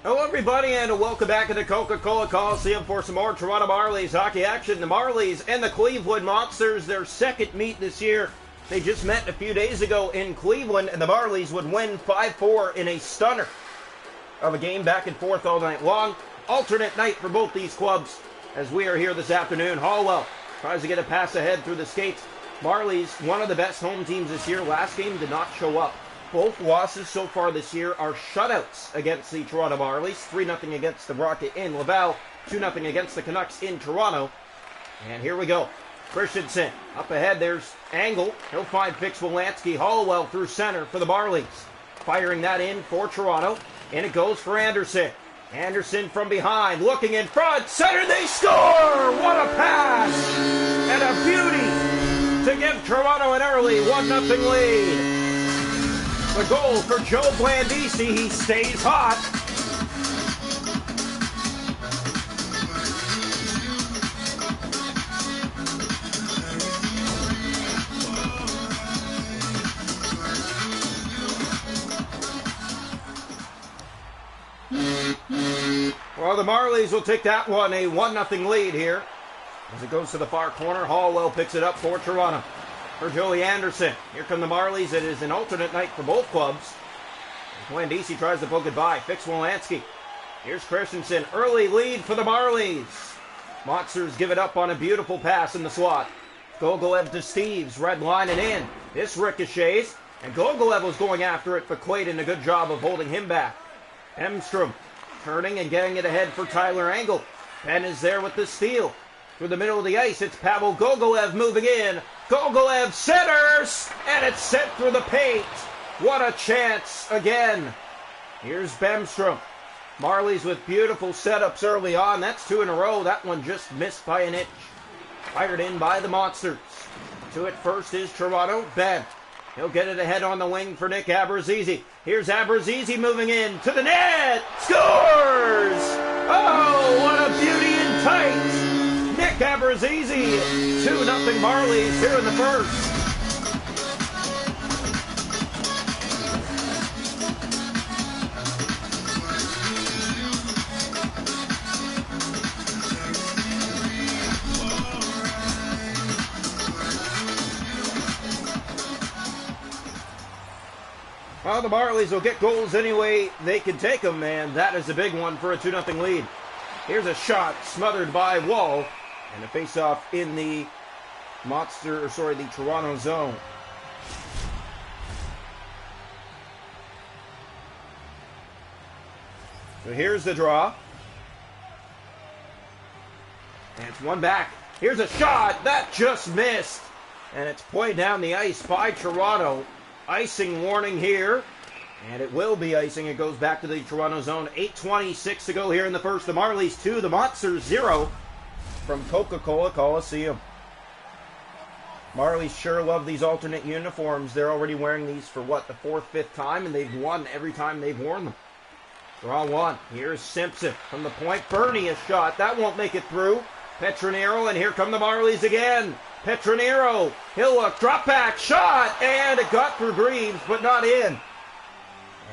Hello everybody and welcome back to the Coca-Cola Coliseum for some more Toronto Marlies hockey action. The Marlies and the Cleveland Monsters, their second meet this year. They just met a few days ago in Cleveland and the Marlies would win 5-4 in a stunner of a game back and forth all night long. Alternate night for both these clubs as we are here this afternoon. Hallwell tries to get a pass ahead through the skates. Marlies, one of the best home teams this year. Last game did not show up. Both losses so far this year are shutouts against the Toronto Marlies. 3-0 against the Rocket in Laval. 2-0 against the Canucks in Toronto. And here we go. Christensen up ahead. There's Angle. He'll find Fix-Wolanski. Hollowell through center for the Marlies. Firing that in for Toronto. And it goes for Anderson. Anderson from behind. Looking in front. Center. They score! What a pass! And a beauty to give Toronto an early 1-0 lead. The goal for Joe Blandisi. He stays hot. Well, the Marlies will take that one, a 1-0 lead here. As it goes to the far corner, Hallwell picks it up for Toronto. For Joey Anderson. Here come the Marlies. It is an alternate night for both clubs. Blandisi tries to poke it by. Fix-Wolanski. Here's Christensen. Early lead for the Marlies. Monsters give it up on a beautiful pass in the slot. Gogolev to Steves. Red lining in. This ricochets. And Gogolev was going after it, but Quaid did a good job of holding him back. Emstrom turning and getting it ahead for Tyler Angle. Ben is there with the steal. Through the middle of the ice, it's Pavel Gogolev moving in. Gogolev centers, and it's sent through the paint. What a chance again. Here's Bemstrom. Marlies with beautiful setups early on. That's 2 in a row. That one just missed by an inch. Fired in by the Monsters. To it first is Toronto. Ben. He'll get it ahead on the wing for Nick Abruzzese. Here's Abruzzese moving in to the net. Scores! Oh, what a beauty in tight. Nick Abruzzese, 2-0 Marlies here in the first. Well, the Marlies will get goals any way they can take them, and that is a big one for a 2-0 lead. Here's a shot smothered by Wall. And a face-off in the the Toronto zone. So here's the draw. And it's one back. Here's a shot. That just missed. And it's played down the ice by Toronto. Icing warning here. And it will be icing. It goes back to the Toronto zone. 8:26 to go here in the first. The Marlies 2, the Monsters 0. From Coca-Cola Coliseum. Marlies sure love these alternate uniforms. They're already wearing these for what, the 4th, 5th time, and they've won every time they've worn them. Draw one. Here's Simpson from the point. Bernie a shot. That won't make it through. Petronero, and here come the Marlies again. Petronero. He'll look. Drop back. Shot. And it got through Greaves, but not in.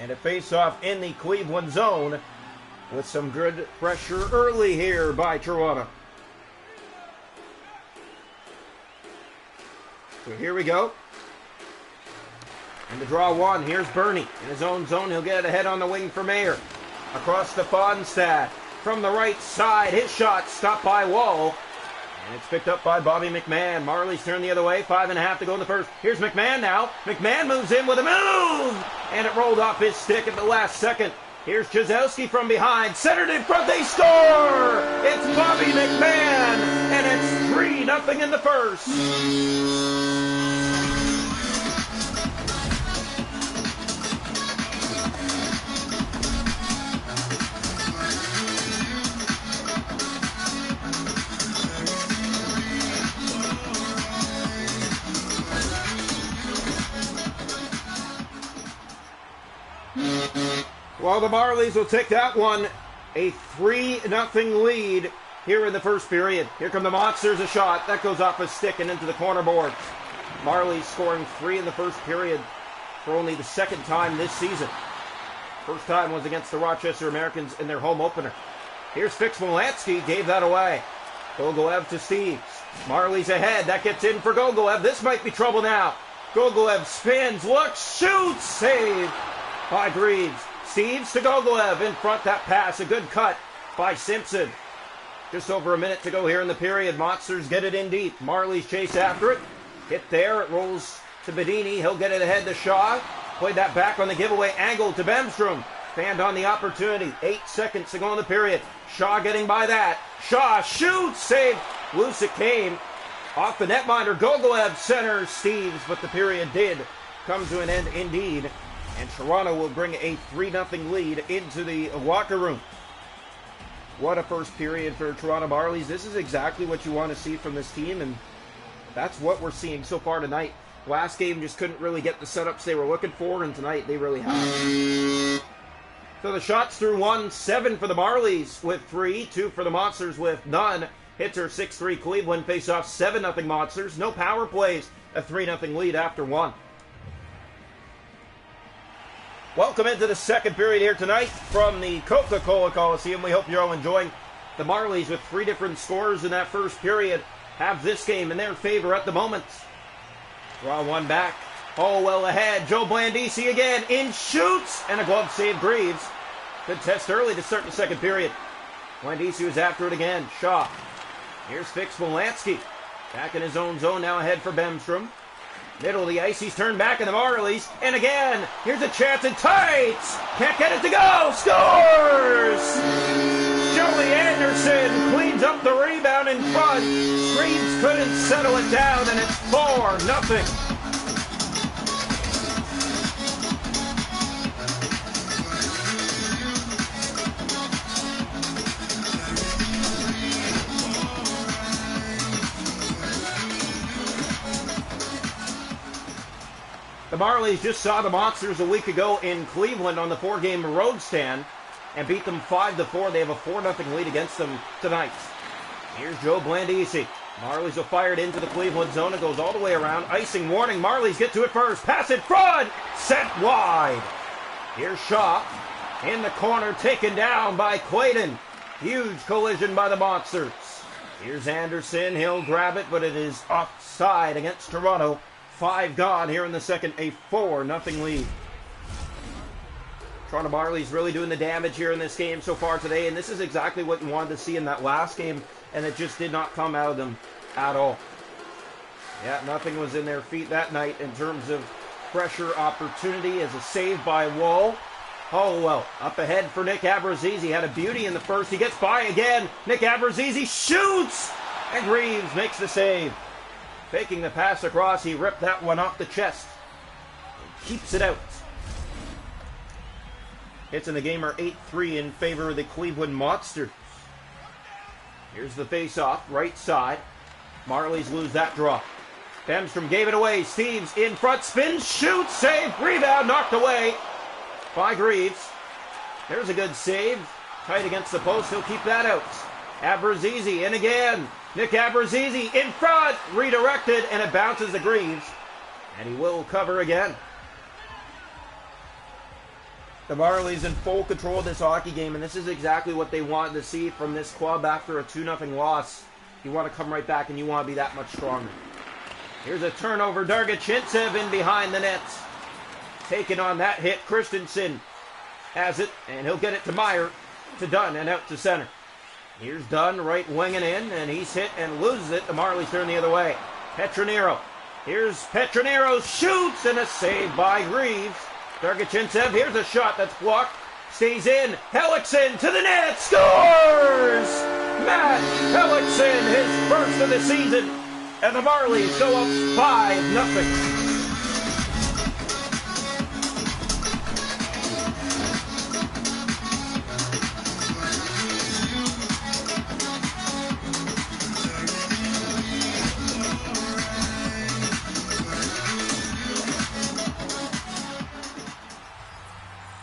And a face-off in the Cleveland zone with some good pressure early here by Toronto. So here we go. And the draw one. Here's Bernie. In his own zone, he'll get it ahead on the wing for Mayer. Across to Fonstad. From the right side, his shot stopped by Wall. And it's picked up by Bobby McMahon. Marlies turn the other way. 5.5 to go in the first. Here's McMahon now. McMahon moves in with a move. And it rolled off his stick at the last second. Here's Chazowski from behind. Centered in front. They score! It's Bobby McMahon. And it's 3-0 in the first. Well, the Marlies will take that one. A 3-0 lead here in the first period. Here come the Monsters, a shot. That goes off a stick and into the corner board. Marlies scoring 3 in the first period for only the second time this season. First time was against the Rochester Americans in their home opener. Here's Fix-Molansky, gave that away. Gogolev to Steves. Marlies ahead, that gets in for Gogolev. This might be trouble now. Gogolev spins, looks, shoots, save by Greaves. Steves to Gogolev in front, that pass, a good cut by Simpson. Just over a minute to go here in the period. Monsters get it in deep. Marlies chase after it. Hit there, it rolls to Bedini. He'll get it ahead to Shaw. Played that back on the giveaway angle to Bemstrom. Fanned on the opportunity. 8 seconds to go in the period. Shaw getting by that. Shaw shoots, save. Loose it came. Off the netminder, Gogolev centers Steves, but the period did come to an end indeed. And Toronto will bring a 3-0 lead into the locker room. What a first period for Toronto Marlies. This is exactly what you want to see from this team, and that's what we're seeing so far tonight. Last game just couldn't really get the setups they were looking for, and tonight they really have. So the shots through 1, 7 for the Marlies with 3, 2 for the Monsters with none. Hits are 6-3 Cleveland, face-off 7-0 Monsters. No power plays, a 3-0 lead after 1. Welcome into the second period here tonight from the Coca-Cola Coliseum. We hope you're all enjoying. The Marlies, with 3 different scores in that first period, have this game in their favor at the moment. Draw one back. Well ahead. Joe Blandisi again. In shoots. And a glove save Greaves. Good test early to start the second period. Blandisi was after it again. Shaw. Here's Fix-Molansky. Back in his own zone now ahead for Bemstrom. Middle of the ice, he's turned back in the Marlies. And again, here's a chance in tights. Can't get it to go. Scores! Joey Anderson cleans up the rebound in front. Greaves couldn't settle it down, and it's 4-0. The Marlies just saw the Monsters a week ago in Cleveland on the 4-game road stand and beat them 5-4. They have a 4-0 lead against them tonight. Here's Joe Blandisi. Marlies will fire it into the Cleveland zone. It goes all the way around. Icing warning. Marlies get to it first. Pass it front. Set wide. Here's Shaw in the corner, taken down by Clayton. Huge collision by the Monsters. Here's Anderson. He'll grab it, but it is offside against Toronto. 5 gone here in the second, a 4-0 lead. Toronto Marlies really doing the damage here in this game so far today, and this is exactly what you wanted to see in that last game, and it just did not come out of them at all. Yeah, nothing was in their feet that night in terms of pressure opportunity as a save by Wall. Hollowell up ahead for Nick Abruzzese. Had a beauty in the first. He gets by again. Nick Abruzzese shoots, and Greaves makes the save. Faking the pass across, he ripped that one off the chest. And keeps it out. Hits in the game are 8-3 in favor of the Cleveland Monsters. Here's the face-off, right side. Marlies lose that draw. Bemstrom gave it away. Steves in front, spins, shoots, save, rebound, knocked away by Greaves. There's a good save. Tight against the post, he'll keep that out. Abruzzese in again. Nick Abruzzese in front, redirected, and it bounces to Greaves. And he will cover again. The Marlies in full control of this hockey game, and this is exactly what they wanted to see from this club after a 2-0 loss. You want to come right back, and you want to be that much stronger. Here's a turnover. Dargachintsev in behind the nets. Taking on that hit. Christensen has it, and he'll get it to Meyer, to Dunn, and out to center. Here's Dunn right winging in, and he's hit and loses it. The Marlies turn the other way. Petronero. Here's Petronero, shoots, and a save by Greaves. Dargachintsev, here's a shot that's blocked. Stays in. Hellickson to the net. Scores! Matt Hellickson, his first of the season. And the Marlies go up 5-0.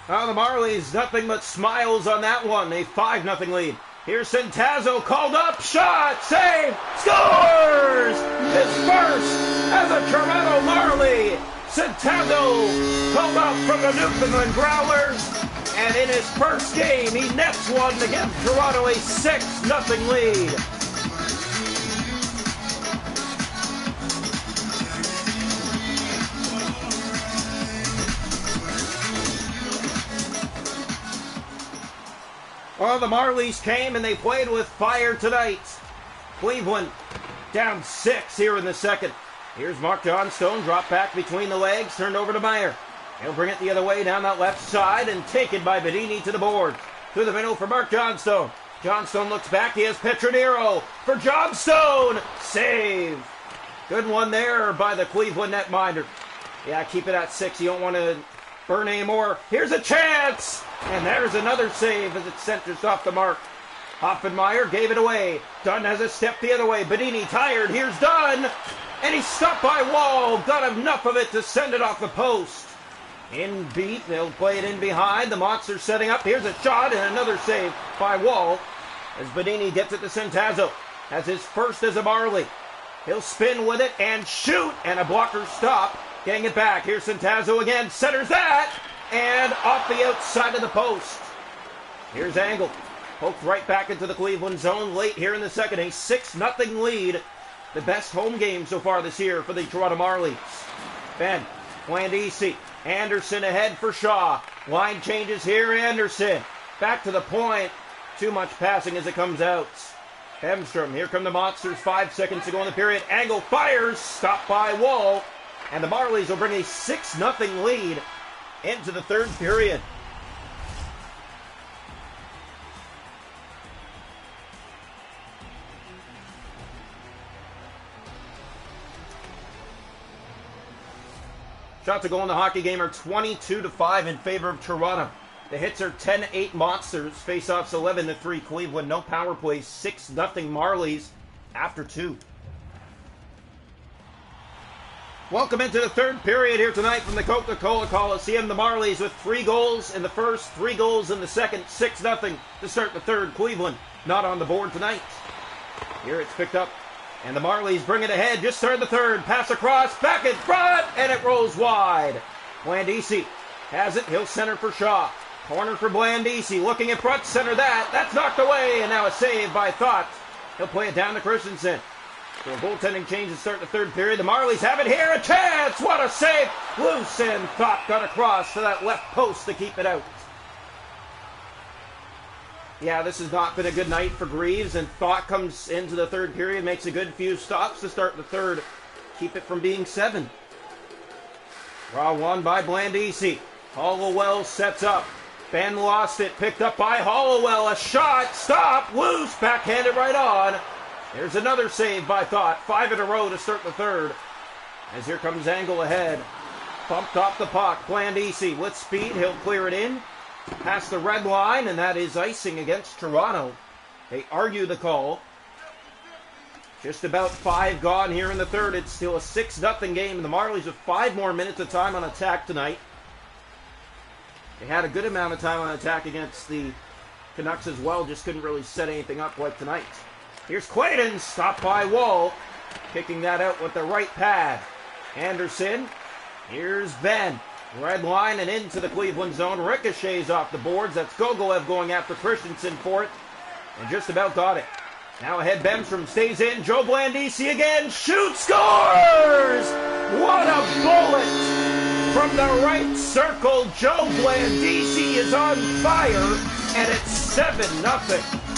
Now the Marlies, nothing but smiles on that one. A 5-0 lead. Here's Centazzo, called up, shot, save, scores! His first as a Toronto Marlie. Centazzo called up from the Newfoundland Growlers. And in his first game, he nets one to give Toronto a 6-0 lead. Well, the Marlies came and they played with fire tonight. Cleveland down 6 here in the second. Here's Mark Johnstone, drop back between the legs, turned over to Meyer. He'll bring it the other way down that left side and taken by Bedini to the board. Through the middle for Mark Johnstone. Johnstone looks back. He has Petronero for Johnstone. Save. Good one there by the Cleveland netminder. Yeah, keep it at 6. You don't want to burn anymore. Here's a chance. And there's another save as it centers off the mark. Hoffenmeyer gave it away. Dunn has a step the other way. Bedini tired. Here's Dunn. And he's stopped by Wall. Got enough of it to send it off the post. In beat. They'll play it in behind. The Monsters setting up. Here's a shot and another save by Wall. As Bedini gets it to Centazzo. Has his first as a Marley. He'll spin with it and shoot. And a blocker stop. Getting it back. Here's Centazzo again. Centers that. And off the outside of the post. Here's Angle. Poked right back into the Cleveland zone late here in the second. A 6-0 lead. The best home game so far this year for the Toronto Marlies. Ben, Blandisi, Anderson ahead for Shaw. Line changes here, Anderson. Back to the point. Too much passing as it comes out. Hemstrom, here come the Monsters. 5 seconds to go in the period. Angle fires, stopped by Wall. And the Marlies will bring a 6-0 lead into the third period. Shots to goal in the hockey game are 22-5 in favor of Toronto. The hits are 10-8 Monsters. Faceoffs 11-3 Cleveland. No power plays. 6-0 Marlies after 2. Welcome into the third period here tonight from the Coca-Cola Coliseum. The Marlies with 3 goals in the first, 3 goals in the second. 6-0 to start the third. Cleveland not on the board tonight. Here it's picked up. And the Marlies bring it ahead. Just started the third. Pass across. Back in front. And it rolls wide. Blandisi has it. He'll center for Shaw. Corner for Blandisi. Looking in front. Center that. That's knocked away. And now a save by Thought. He'll play it down to Christensen. So a goaltending change to start the third period. The Marlies have it here. A chance. What a save. Loose and Thought got across to that left post to keep it out. Yeah, this has not been a good night for Greaves, and Thought comes into the third period, makes a good few stops to start the third. Keep it from being 7. Draw one by Blandisi. Hollowell sets up. Ben lost it, picked up by Hollowell. A shot, stop, loose, backhanded right on. There's another save by Thought. 5 in a row to start the third. As here comes Angle ahead. Bumped off the puck. Blandisi with speed, he'll clear it in. Past the red line, and that is icing against Toronto. They argue the call. Just about 5 gone here in the third. It's still a 6-0 game. The Marlies with 5 more minutes of time on attack tonight. They had a good amount of time on attack against the Canucks as well. Just couldn't really set anything up like tonight. Here's Clayton, stopped by Wall. Kicking that out with the right pad. Anderson. Here's Ben. Red line and into the Cleveland zone. Ricochets off the boards. That's Gogolev going after Christensen for it. And just about got it. Now ahead, Bemstrom stays in. Joe Blandisi again. Shoots, scores! What a bullet from the right circle. Joe Blandisi is on fire. And it's 7-0.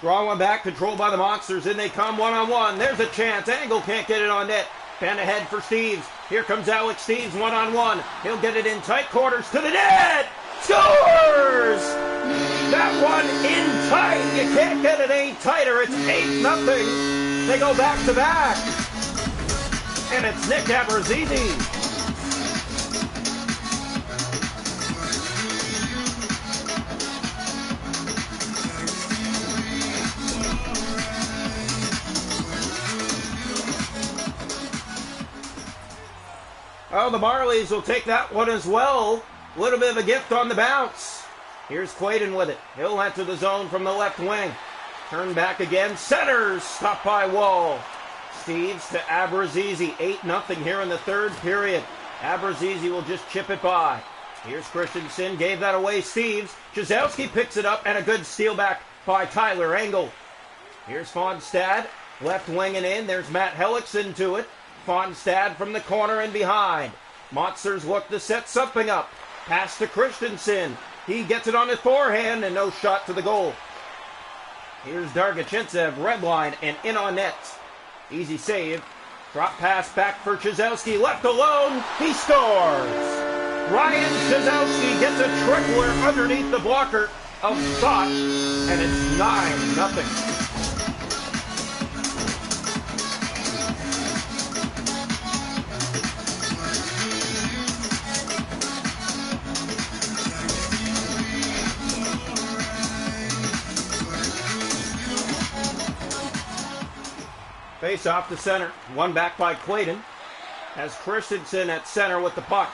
Draw one back, controlled by the Monsters. In they come one-on-one. There's a chance. Angle can't get it on net. Ben ahead for Steves. Here comes Alex Steves one-on-one. He'll get it in tight quarters to the net. Scores! That one in tight. You can't get it any tighter. It's 8-0. They go back-to-back. And it's Nick Abruzzese. Well, the Marlies will take that one as well. A little bit of a gift on the bounce. Here's Clayton with it. He'll enter the zone from the left wing. Turn back again. Centers. Stopped by Wall. Steves to Abrazizi. 8-0 here in the third period. Abrazizi will just chip it by. Here's Christensen. Gave that away. Steves. Jazowski picks it up, and a good steal back by Tyler Engel. Here's Fonstad. Left wing and in. There's Matt Hellickson to it. Fonstad from the corner and behind. Monsters look to set something up. Pass to Christensen. He gets it on his forehand and no shot to the goal. Here's Dargachintsev, red line and in on net. Easy save. Drop pass back for Chizowski. Left alone. He scores. Ryan Chizowski gets a trickler underneath the blocker of Thought, and it's 9-0. Face off to center. One back by Clayton. Has Christensen at center with the puck.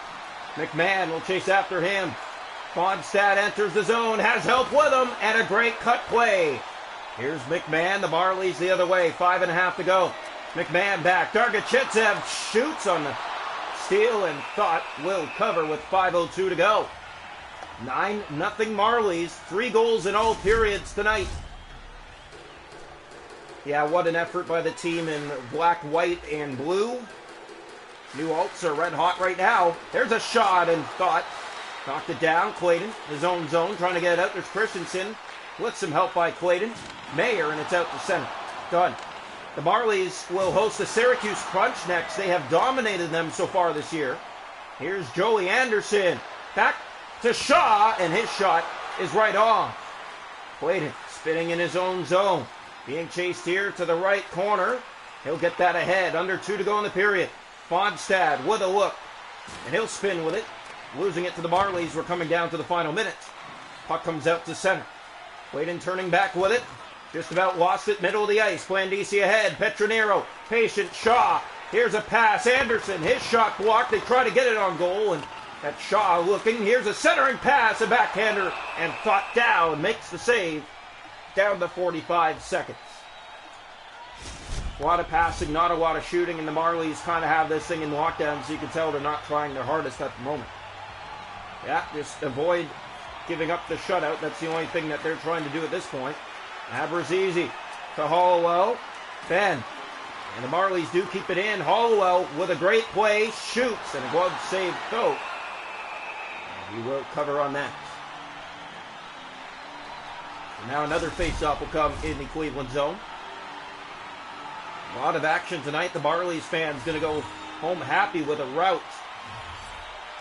McMahon will chase after him. Fonstad enters the zone. Has help with him. And a great cut play. Here's McMahon. The Marlies the other way. 5.5 to go. McMahon back. Dargachintsev shoots on the steal and Thought will cover with 5:02 to go. 9-0 Marlies. 3 goals in all periods tonight. Yeah, what an effort by the team in black, white, and blue. New Alts are red hot right now. There's a shot and Thought. Knocked it down. Clayton, his own zone, trying to get it out. There's Christensen. With some help by Clayton. Mayer, and it's out to center. Done. The Marlies will host the Syracuse Crunch next. They have dominated them so far this year. Here's Joey Anderson. Back to Shaw, and his shot is right on. Clayton spinning in his own zone. Being chased here to the right corner. He'll get that ahead. Under 2 to go in the period. Fonstad with a look. And he'll spin with it. Losing it to the Marlies. We're coming down to the final minutes. Puck comes out to center. Clayton turning back with it. Just about lost it. Middle of the ice. Blandisi ahead. Petronero. Patient. Shaw. Here's a pass. Anderson. His shot blocked. They try to get it on goal. And that's Shaw looking. Here's a centering pass. A backhander. And Thought down. Makes the save. Down to 45 seconds. A lot of passing, not a lot of shooting, and the Marlies kind of have this thing in lockdown, so you can tell they're not trying their hardest at the moment. Yeah, just avoid giving up the shutout. That's the only thing that they're trying to do at this point. Abrazizi to Hollowell. Ben. And the Marlies do keep it in. Hollowell with a great play. Shoots, and a glove save though. He will cover on that. Now another face-off will come in the Cleveland zone. A lot of action tonight. The Marlies fans going to go home happy with a rout.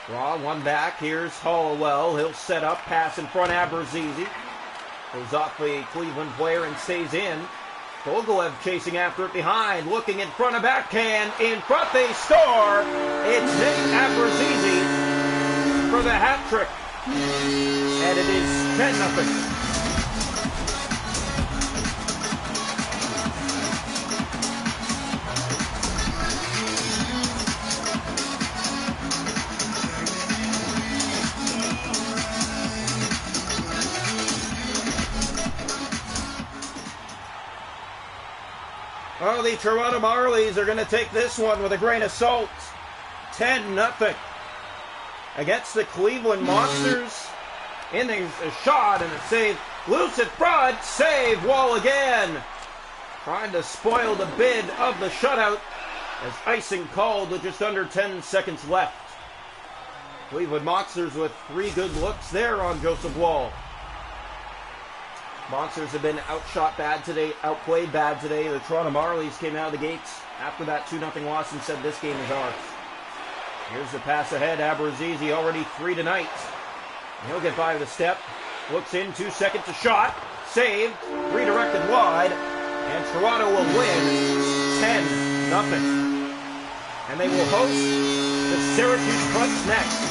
Draw one back. Here's Hollowell. He'll set up. Pass in front. Abrazizi. Goes off the Cleveland player and stays in. Gogolev chasing after it behind. Looking in front of backhand. In front. They score. It's Nick Abrazizi for the hat trick. And it is 10-0. Well, the Toronto Marlies are going to take this one with a grain of salt. 10-0 against the Cleveland Monsters. In there's a shot and a save. Loose at front. Save. Wall again. Trying to spoil the bid of the shutout as icing called with just under 10 seconds left. Cleveland Monsters with 3 good looks there on Joseph Wall. Monsters have been outshot bad today, outplayed bad today. The Toronto Marlies came out of the gates after that 2-0 loss and said this game is ours. Here's the pass ahead. Abrazizi already 3 tonight. He'll get by with a step. Looks in, 2 seconds, a shot. Saved, redirected wide. And Toronto will win 10-0. And they will host the Syracuse Crunch next.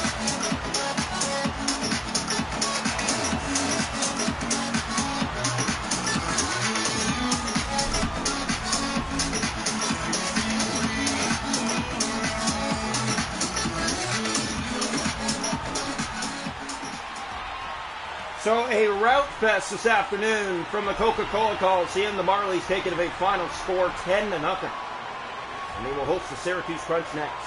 So a rout fest this afternoon from the Coca-Cola Coliseum. The Marlies take it to a final score 10-0. And they will host the Syracuse Crunch next.